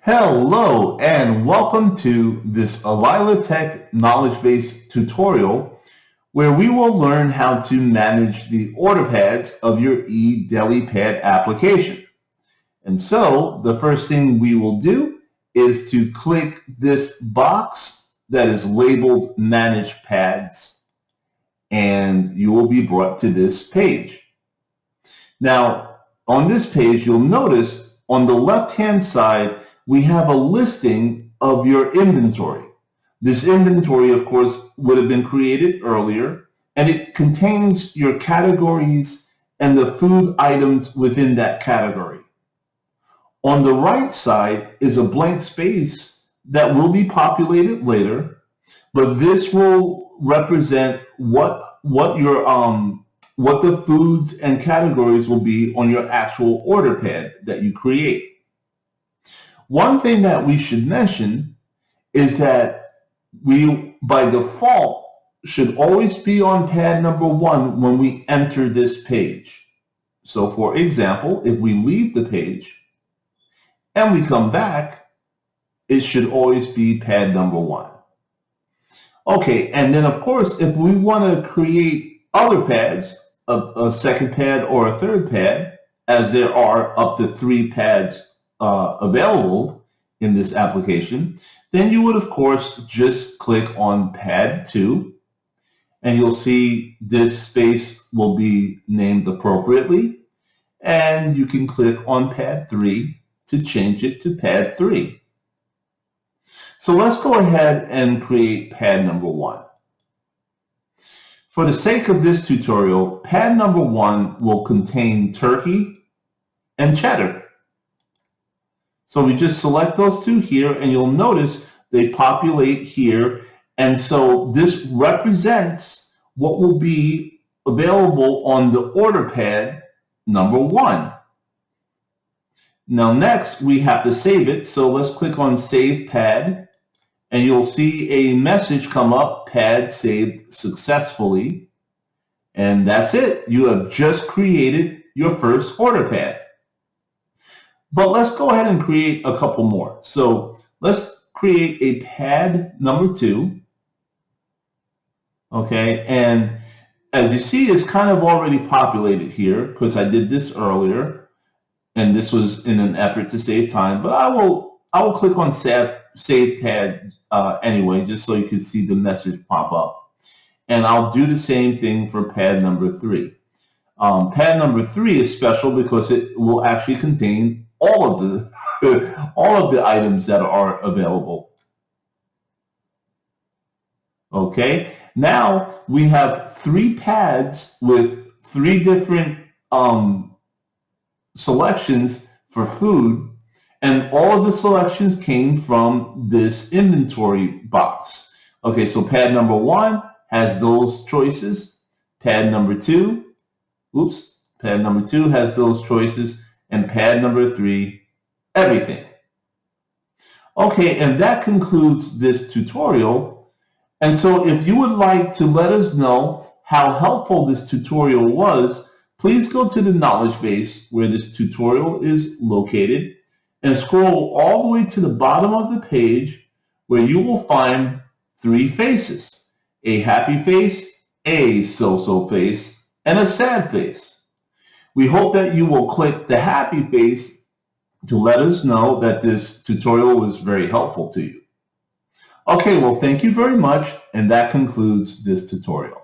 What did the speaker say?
Hello and welcome to this eDeliPad knowledge base tutorial where we will learn how to manage the order pads of your eDeliPad application. And so the first thing we will do is to click this box that is labeled Manage Pads, and you will be brought to this page. Now on this page you'll notice on the left hand side we have a listing of your inventory. This inventory, of course, would have been created earlier, and it contains your categories and the food items within that category. On the right side is a blank space that will be populated later, but this will represent what the foods and categories will be on your actual order pad that you create. One thing that we should mention is that we, by default, should always be on pad number 1 when we enter this page. So for example, if we leave the page and we come back, it should always be pad number 1. Okay, and then of course, if we want to create other pads, a second pad or a third pad, as there are up to 3 pads available in this application, then you would of course just click on pad 2 and you'll see this space will be named appropriately, and you can click on pad 3 to change it to pad 3. So let's go ahead and create pad number 1. For the sake of this tutorial, pad number 1 will contain turkey and cheddar. So we just select those two here, and you'll notice they populate here. And so this represents what will be available on the order pad number 1. Now next, we have to save it. So let's click on Save Pad, and you'll see a message come up, pad saved successfully. And that's it. You have just created your first order pad. But let's go ahead and create a couple more. So let's create a pad number 2. Okay, and as you see, it's kind of already populated here because I did this earlier, and this was in an effort to save time. But I will click on Save Pad anyway, just so you can see the message pop up. And I'll do the same thing for pad number 3. Pad number 3 is special because it will actually contain all of the items that are available. Okay, now we have 3 pads with 3 different selections for food, and all of the selections came from this inventory box. Okay, so pad number 1 has those choices. Pad number 2 has those choices, and pad number 3, everything. Okay, and that concludes this tutorial. And so if you would like to let us know how helpful this tutorial was, please go to the knowledge base where this tutorial is located and scroll all the way to the bottom of the page where you will find 3 faces: a happy face, a so-so face, and a sad face. We hope that you will click the happy face to let us know that this tutorial was very helpful to you. Okay, well, thank you very much, and that concludes this tutorial.